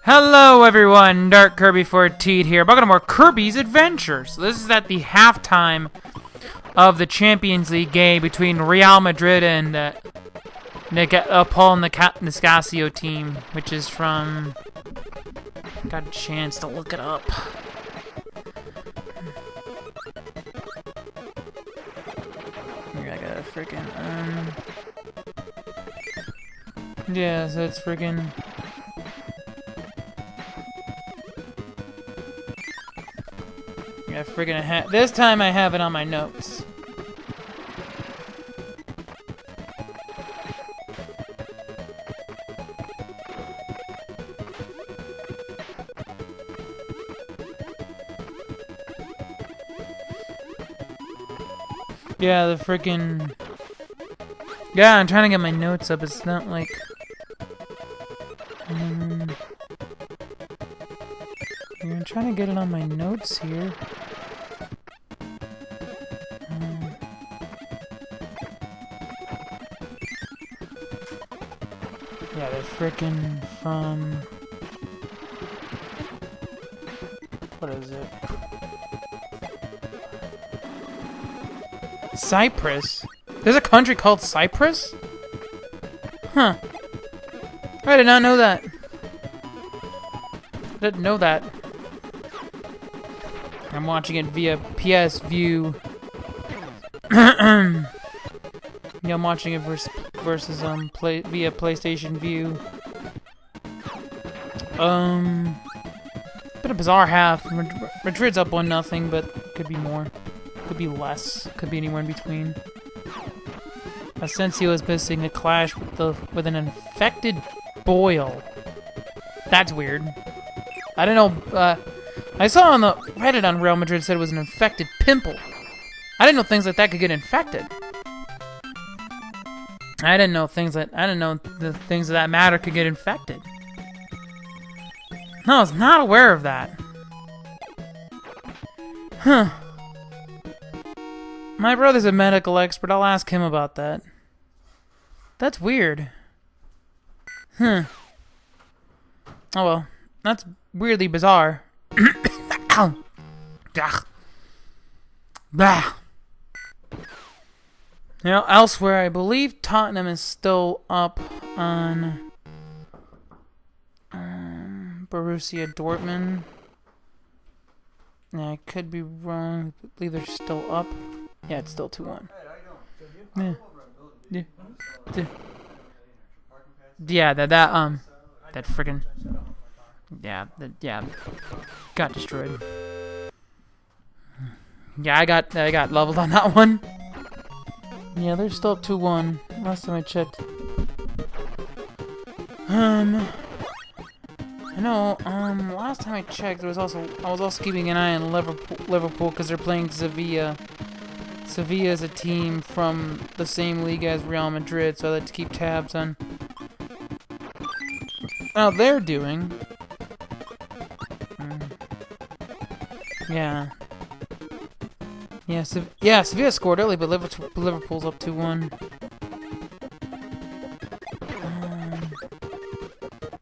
Hello everyone, Dark Kirby 14 here. Welcome to more Kirby's Adventure. So this is at the halftime of the Champions League game between Real Madrid and Paul Nicasio team, which is from... Got a chance to look it up. Here, I got a freaking... Yeah, so it's freaking... Yeah, friggin' this time I have it on my notes. Yeah, the freaking... Yeah, I'm trying to get my notes up. It's not like... I'm trying to get it on my notes here. Yeah, they're frickin' from... What is it? Cyprus? There's a country called Cyprus? Huh. I did not know that. I didn't know that. I'm watching it via PS View. Yeah, I'm watching it versus via PlayStation View. Been a bizarre half. Madrid's up 1-0, but could be more. Could be less. Could be anywhere in between. Asensio is missing a clash with an infected boil. That's weird. I don't know. I saw on the Reddit on Real Madrid said it was an infected pimple. I didn't know things like that could get infected. I didn't know the things of that matter could get infected. No, I was not aware of that. Huh. My brother's a medical expert. I'll ask him about that. That's weird. Huh. Oh well. That's weirdly bizarre. Bah. You know, elsewhere, I believe Tottenham is still up on Borussia Dortmund. Yeah, I could be wrong. I believe they're still up. Yeah, it's still 2-1. Yeah. Yeah, that friggin' yeah, got destroyed. Yeah, I got leveled on that one. Yeah, they're still up 2-1. Last time I checked. I know. Last time I checked, I was also keeping an eye on Liverpool because they're playing Sevilla. Sevilla is a team from the same league as Real Madrid, so I like to keep tabs on how they're doing. Yeah. Yeah, Sevilla scored early, but Liverpool's up 2-1.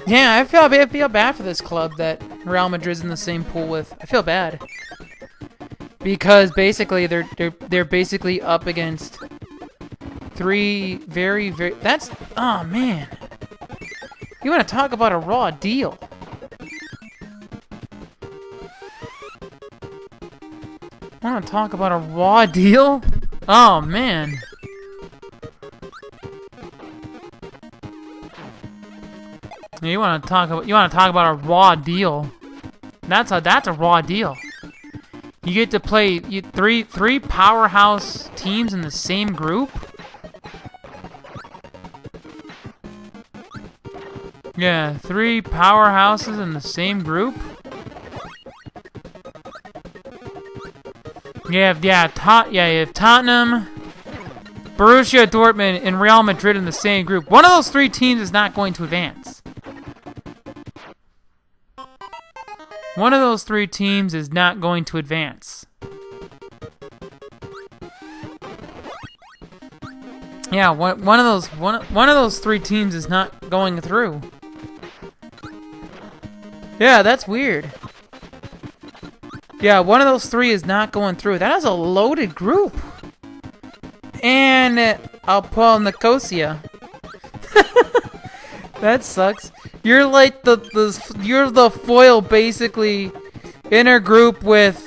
Yeah, I feel bad for this club that Real Madrid's in the same pool with. I feel bad because basically they're basically up against three very. That's oh man. You want to talk about a raw deal? Want to talk about a raw deal? Oh man. You want to talk about a raw deal? That's a raw deal. You get to play three powerhouse teams in the same group. Yeah, 3 powerhouses in the same group. You have Tottenham, Borussia Dortmund, and Real Madrid in the same group. One of those 3 teams is not going to advance. One of those 3 teams is not going to advance. Yeah, one of those 3 teams is not going through. Yeah, that's weird. Yeah, one of those three is not going through. That is a loaded group. And I'll pull Nicosia. That sucks. You're like you're the foil basically in a group with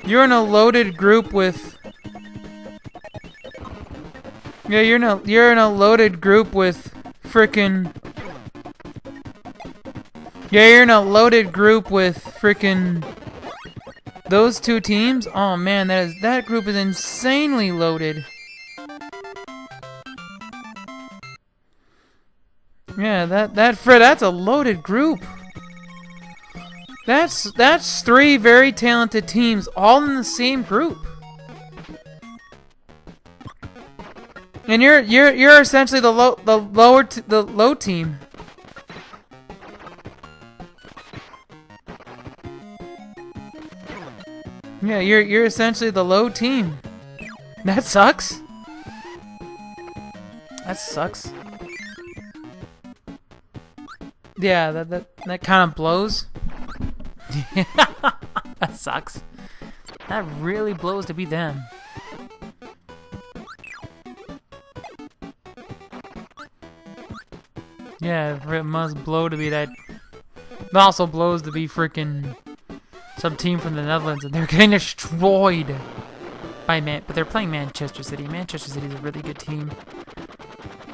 you're in a loaded group with yeah, you're in a loaded group with frickin' yeah, you're in a loaded group with frickin' those two teams. Oh man, that group is insanely loaded. Yeah, that's a loaded group. That's three very talented teams all in the same group. And you're essentially the low team. Yeah, you're essentially the low team. That sucks. That sucks. Yeah, that kind of blows. That sucks. That really blows to be them. Yeah, it must blow to be that. It also blows to be freaking some team from the Netherlands, and they're getting destroyed by but they're playing Manchester City. Manchester City is a really good team.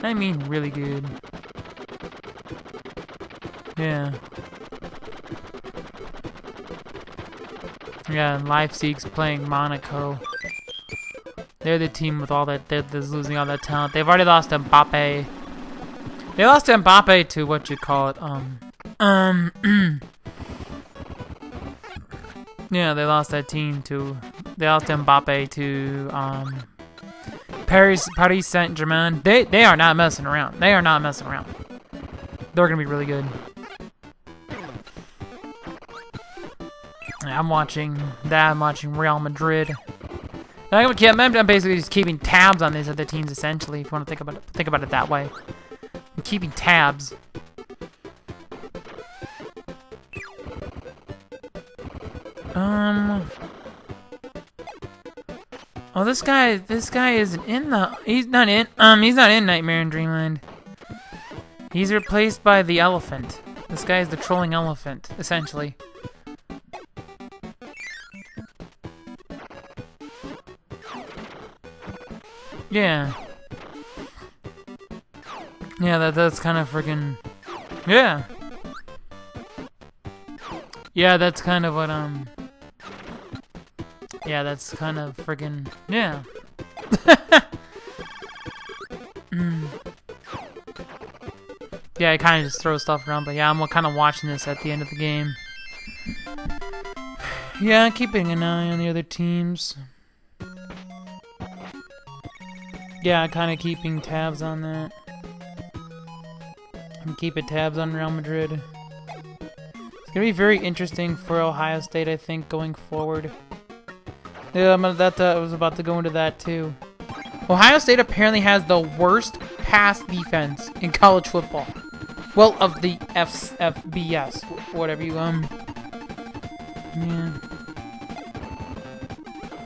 I mean, really good. Yeah. Yeah, and Leipzig's playing Monaco. They're the team with all that. They're losing all that talent. They've already lost Mbappe. They lost Mbappe to what you call it. Yeah, they lost that team to. They lost Mbappe to Paris Saint-Germain. They are not messing around. They are not messing around. They're gonna be really good. I'm watching that. I'm watching Real Madrid. I'm basically just keeping tabs on these other teams, essentially. If you want to think about it that way. I'm keeping tabs. Oh, this guy isn't in the. He's not in Nightmare in Dreamland. He's replaced by the elephant. This guy is the trolling elephant, essentially. Yeah. Yeah, that's kind of freaking. Yeah. Yeah, that's kind of what yeah, that's kind of friggin' yeah. Yeah, I kind of just throw stuff around, but yeah, I'm kind of watching this at the end of the game. Yeah, keeping an eye on the other teams. Yeah, kind of keeping tabs on that. I'm keeping tabs on Real Madrid. It's gonna be very interesting for Ohio State, I think, going forward. Yeah, I was about to go into that too. Ohio State apparently has the worst pass defense in college football. Well, of the FBS, whatever you yeah.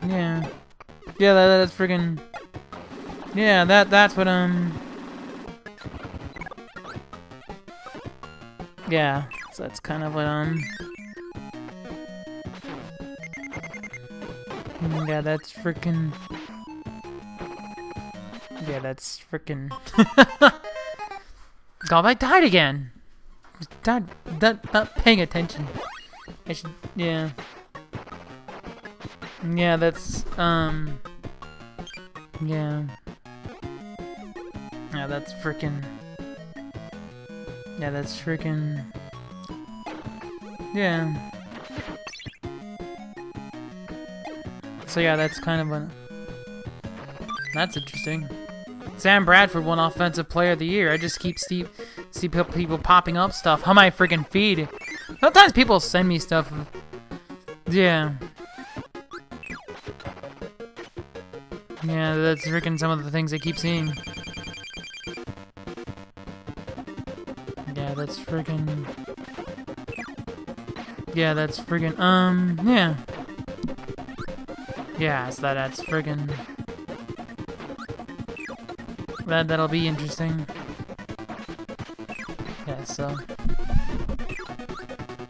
Yeah. Yeah, that's friggin'. Yeah, that's what yeah, so that's kind of what yeah, that's freaking. Yeah, that's freaking. God, I died again. Not paying attention. I should. Yeah. Yeah, that's yeah. Yeah, that's freaking. Yeah, that's freaking. Yeah. So yeah, that's kind of a. That's interesting. Sam Bradford won Offensive Player of the Year. I just keep see people popping up stuff on my freaking feed. Sometimes people send me stuff. Yeah. Yeah, that's freaking some of the things I keep seeing. that's friggin'... Yeah, that's friggin', yeah. Yeah, so that's friggin'... That'll be interesting. Yeah, so...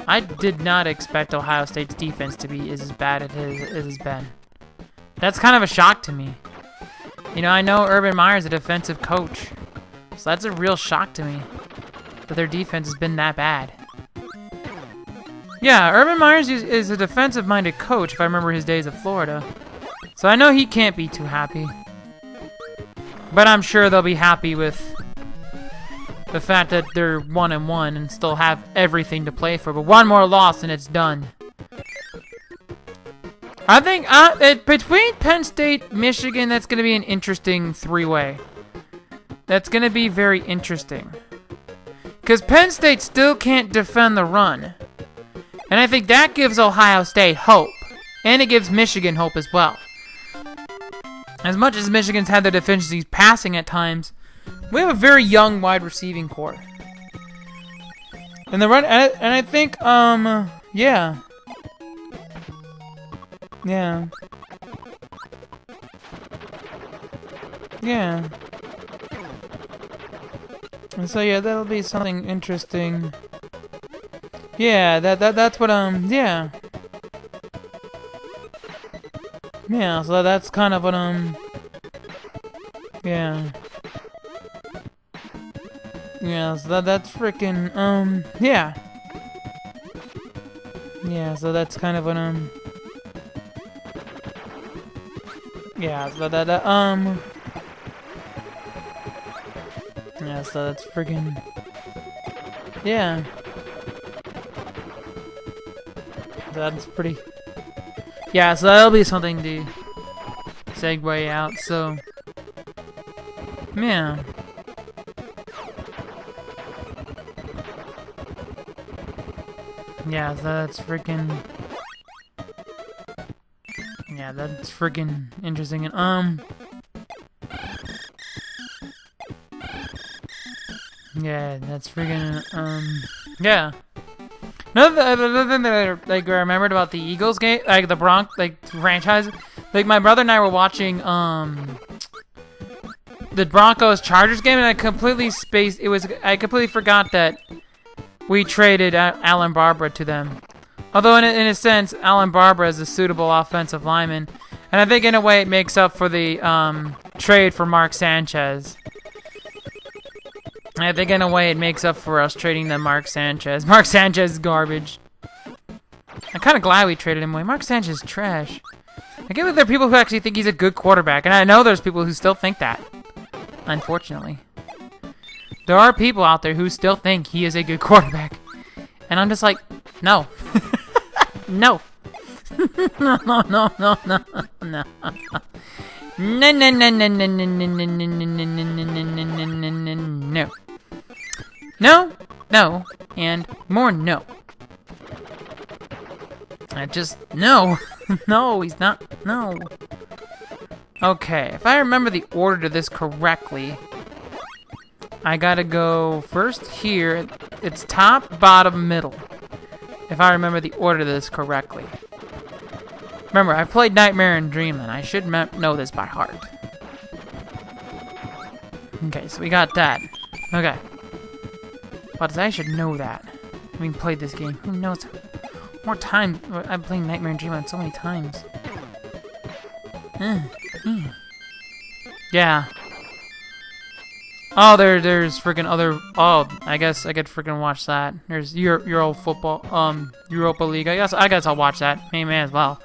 I did not expect Ohio State's defense to be as bad as it has been. That's kind of a shock to me. You know, I know Urban Meyer's a defensive coach, so that's a real shock to me that their defense has been that bad. Yeah, Urban Meyer is a defensive-minded coach, if I remember his days of Florida. So I know he can't be too happy. But I'm sure they'll be happy with the fact that they're 1-1 and still have everything to play for. But one more loss and it's done. I think between Penn State, Michigan, that's going to be an interesting three-way. That's going to be very interesting. Because Penn State still can't defend the run. And I think that gives Ohio State hope. And it gives Michigan hope as well. As much as Michigan's had their deficiencies passing at times, we have a very young wide receiving core. And the run, and I think, yeah. Yeah. Yeah. And so yeah, that'll be something interesting. Yeah, that's what yeah. Yeah, so that's kind of what yeah. Yeah, so that's freaking yeah. Yeah, so that's kind of what yeah, so yeah, so that's freaking yeah. That's pretty yeah, so that'll be something to segue out, so yeah. Yeah, that's freaking yeah, that's freaking interesting and yeah, that's freaking yeah. Another thing that I remembered about the Eagles game, like the franchise, like my brother and I were watching the Broncos Chargers game, and I completely forgot that we traded Alan Barbara to them. Although in a sense, Alan Barbara is a suitable offensive lineman, and I think in a way it makes up for the trade for Mark Sanchez. I think in a way it makes up for us trading the Mark Sanchez. Mark Sanchez is garbage. I'm kind of glad we traded him away. Mark Sanchez is trash. I get that there are people who actually think he's a good quarterback, and I know there's people who still think that. Unfortunately. There are people out there who still think he is a good quarterback. And I'm just like, no. No. No, no, no, no, no, no. No, no, no, no, no, no, no, no, no, no, no, no, no. No, no, and more no. I just, no. No, he's not, no. Okay, if I remember the order to this correctly, I gotta go first here. It's top, bottom, middle. If I remember the order to this correctly. Remember, I've played Nightmare and Dreamland. I should know this by heart. Okay, so we got that. Okay. But I should know that. Having played this game. Who knows? More times. I've played Nightmare and Dreamland so many times. Yeah. Oh, there's freaking other. Oh, I guess I could freaking watch that. There's Euro football. Europa League. I guess I'll watch that. May as well.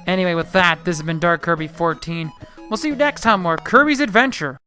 Anyway, with that, this has been Dark Kirby 14. We'll see you next time. More Kirby's Adventure.